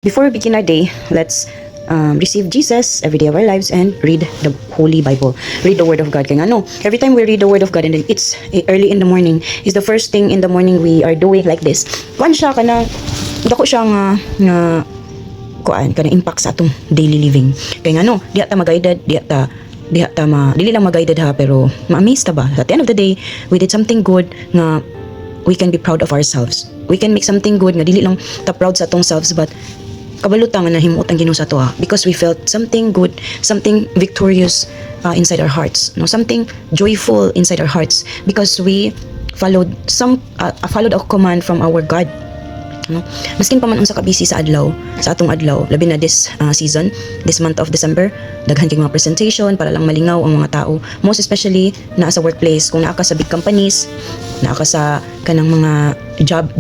Before we begin our day, let's receive Jesus every day of our lives and read the Holy Bible. Read the Word of God. Kaya ano, every time we read the Word of God, and then it's early in the morning, is the first thing in the morning we are doing like this. Kuan siya kana, dako siya nga kuan kana impact sa atong daily living. Kaya nga no, diha ta ma-guided, dili lang ma-guided ha, pero ma-amaze ta ba? At the end of the day, we did something good nga we can be proud of ourselves. We can make something good nga dili lang ta proud sa atong selves, but kabalutan nga nahimut ang Ginoo sa ato because we felt something good, something victorious inside our hearts, no, something joyful inside our hearts because we followed a command from our God. No? Maskin pa man unsa ka busy sa adlaw, sa atong adlaw, labi na this season, this month of December, daghan kay mga presentation para lang malingaw ang mga tao, most especially naa sa workplace, kung naa ka sa big companies, naa ka sa kanang mga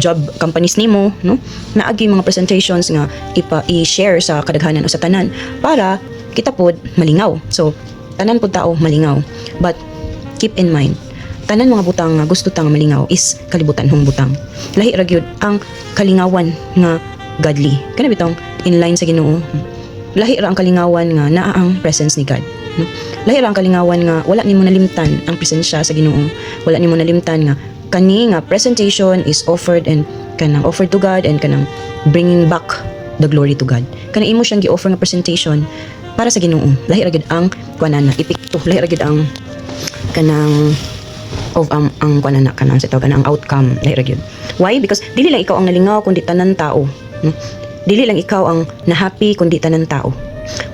job companies nimo, no, naagi mga presentations nga i-share sa kadaghanan o sa tanan para kita pod malingaw. So tanan pod tao malingaw, but keep in mind, tanan mga butang nga gusto tang malingaw is kalibutan hong butang. Lahi ra gyud ang kalingawan nga godly. Kana bitong in line sa Ginoo. Lahi ra ang kalingawan nga naa ang presence ni God. No? Lahi ra ang kalingawan nga wala nimo nalimtan ang presensya sa Ginoo. Wala nimo nalimtan nga kani nga presentation is offered and kanang offered to God and kanang bringing back the glory to God. Kana imo siyang gi-offer nga presentation para sa Ginoo. Lahi ra gyud ang kuanana epekto. Lahi ra gyud ang kanang of ang kanana kanang sa tawag ang outcome lahi ra gyud. Why? Because dili lang ikaw ang nalingaw kundi tanan tao. No? Dili lang ikaw ang na-happy kundi tanan tao.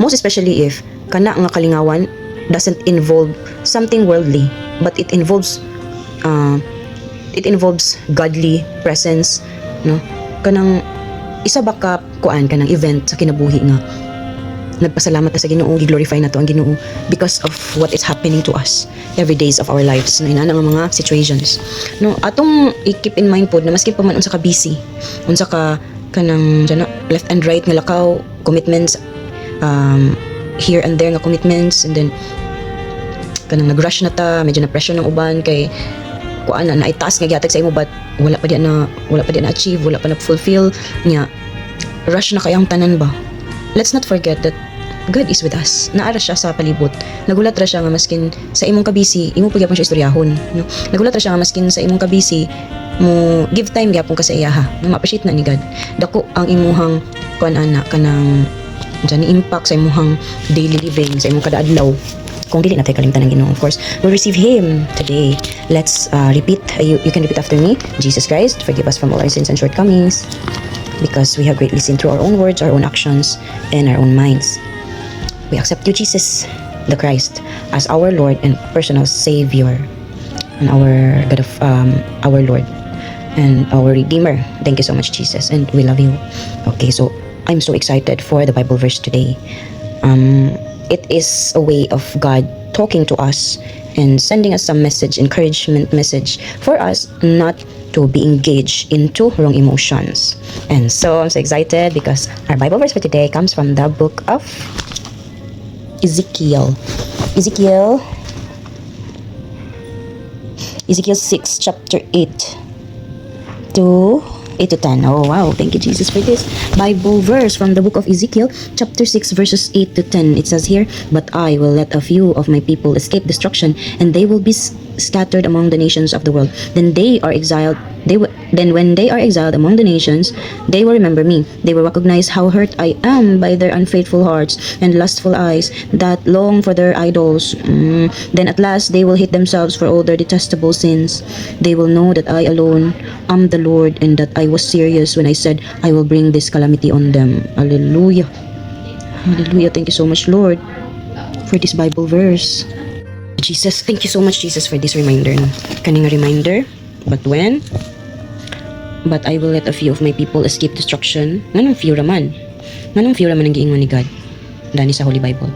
Most especially if kana nga kalingawan doesn't involve something worldly, but it involves godly presence, no? Kanang isa ba ka kuan kanang event sa kinabuhi nga nagpasalamat na sa Ginoo, gi-glorify na to ang Ginoo because of what is happening to us every days of our lives na inana nga mga situations, no, atong i-keep in mind pod na maski pa man unsa ka busy, unsa ka kanang left and right nga lakaw commitments, here and there nga commitments, and then kanang nag-rush na ta, medyo na pressure ng uban kay kuan na i-task nga gihatag sa imo but wala pa di na achieve, wala pa na fulfill nya, rush na kayang tanan ba. Let's not forget that God is with us. Naara siya sa palibot. Nagulat ra siya nga maskin sa imong kabisi, imo pagyapon siya istoryahon. No? Nagulat ra siya nga maskin sa imong kabisi, mo give time gyapon ka sa iya ha. Ma-appreciate na ni God. Dako ang imuhang kuan ana kanang impact sa imuhang daily living, sa imong kada adlaw. Kung dili natin kalimtan ng Ginoo, of course, we'll receive Him today. Let's repeat. You can repeat after me. Jesus Christ, forgive us from all our sins and shortcomings, because we have greatly sinned through our own words, our own actions, and our own minds. We accept you, Jesus, the Christ, as our Lord and personal Savior, and our God of our Lord and our Redeemer. Thank you so much, Jesus, and we love you. Okay, so I'm so excited for the Bible verse today. It is a way of God talking to us and sending us some message, encouragement message for us not to be engaged into wrong emotions. And so I'm so excited because our Bible verse for today comes from the book of Ezekiel 6 chapter 8 to 10. Oh wow, thank you Jesus for this Bible verse from the book of Ezekiel chapter 6 verses 8 to 10. It says here, "But I will let a few of my people escape destruction, and they will be scattered among the nations of the world. Then when they are exiled among the nations, they will remember me. They will recognize how hurt I am by their unfaithful hearts and lustful eyes that long for their idols. Then at last they will hate themselves for all their detestable sins. They will know that I alone am the Lord, and that I was serious when I said I will bring this calamity on them." Hallelujah. Hallelujah. Thank you so much, Lord, for this Bible verse. Jesus, thank you so much, Jesus, for this reminder. No? Kaning reminder, but I will let a few of my people escape destruction. Nganong few raman? Nganong few raman ang giingon ni God dani sa Holy Bible?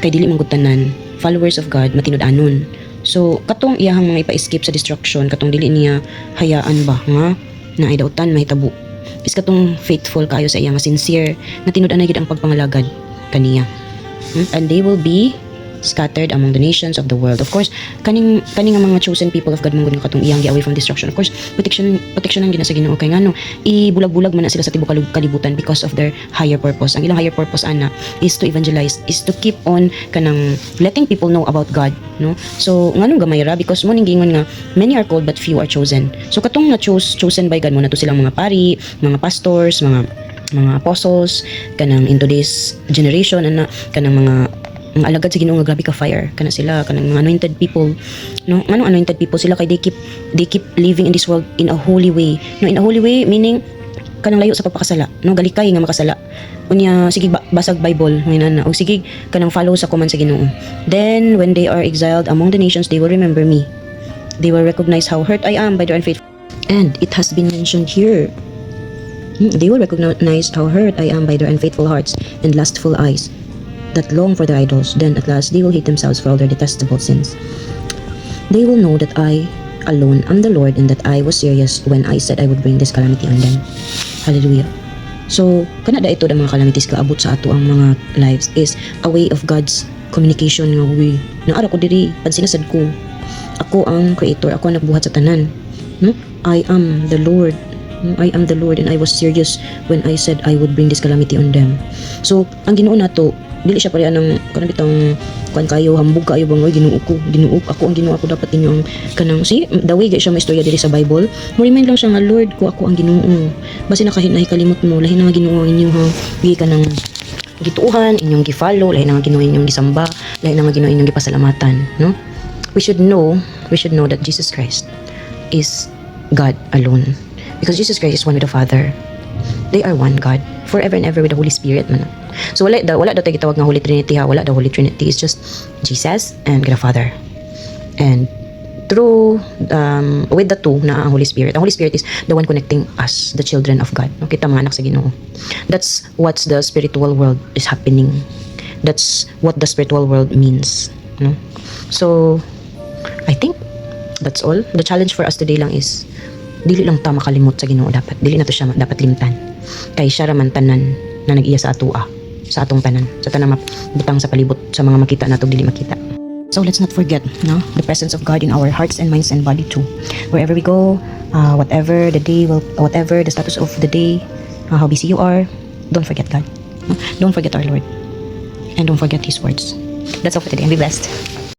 Kay dili man gud tanan followers of God matinud-anon. So katong iyahang mga ipa-escape sa destruction, katong dili niya hayaan ba nga na ay dautan mahitabo. Is katong faithful kayo sa iya nga sincere na tinud-an gid ang pagpangalagad kaniya. And they will be scattered among the nations of the world. Of course, kaning ang mga chosen people of God mong gud katong iyang away from destruction. Of course, protection ang gina sa Ginoo kay ngano ibulag-bulag man na sila sa tibuok kalibutan because of their higher purpose. Ang ilang higher purpose ana is to evangelize, is to keep on kanang letting people know about God, no? So nganong gamay ra because mo ning gingon nga many are called but few are chosen. So katong nga chosen by God mo na to silang mga pari, mga pastors, mga apostles kanang in today's generation ana kanang mga alagad sa Ginoo nga grabe ka fire kana sila kanang mga anointed people, no? Anong anointed people sila kay they keep living in this world in a holy way, no? In a holy way meaning kanang layo sa pagpakasala, no? Galikay nga makasala unya sige basag Bible ngayon na o sige kanang follow sa command sa Ginoo. Then when they are exiled among the nations, they will remember me, they will recognize how hurt I am by their unfaithful. And it has been mentioned here, they will recognize how hurt I am by their unfaithful hearts and lustful eyes that long for their idols. Then at last they will hate themselves for all their detestable sins. They will know that I alone am the Lord and that I was serious when I said I would bring this calamity on them. Hallelujah. So, kana da ito ang mga calamities kaabot sa ato ang mga lives is a way of God's communication nga way. Naara ko diri, pag sinasad ko, ako ang creator, ako ang nagbuhat sa tanan. No? I am the Lord. I am the Lord and I was serious when I said I would bring this calamity on them. So, ang Ginoo nato, dili siya pareha ng kanang bitang kuan kayo hambog kayo bangoy Ginoo ako ang Ginoo ako dapat inyo ang kanang see the way siya may istorya diri sa Bible mo remind lang siya nga Lord ko ako ang Ginoo basi nakahinahi kalimot mo lahi na nga Ginoo ang inyo ha gi kanang gituuhan inyong gi-follow lahi na nga Ginoo inyong gisamba lahi na nga Ginoo inyong gipasalamatan, no? We should know that Jesus Christ is God alone because Jesus Christ is one with the Father. They are one God forever and ever with the Holy Spirit man. So wala daw tayo gitawag nga Holy Trinity ha. Wala daw Holy Trinity. It's just Jesus and God the Father. And through with the two na ang Holy Spirit. Ang Holy Spirit is the one connecting us, the children of God. No? Kita mga anak sa Ginoo. That's what the spiritual world is happening. That's what the spiritual world means. No? So I think that's all. The challenge for us today lang is dili lang ta makalimot sa Ginoo dapat. Dili na to siya dapat limtan. Kay siya raman tanan na nag-iya sa atua, sa atong tanan, sa tanang butang sa palibot sa mga makita nato dili makita. So let's not forget, no, the presence of God in our hearts and minds and body too. Wherever we go, whatever the status of the day, how busy you are, don't forget God. No? Don't forget our Lord, and don't forget His words. That's all for today, and be blessed.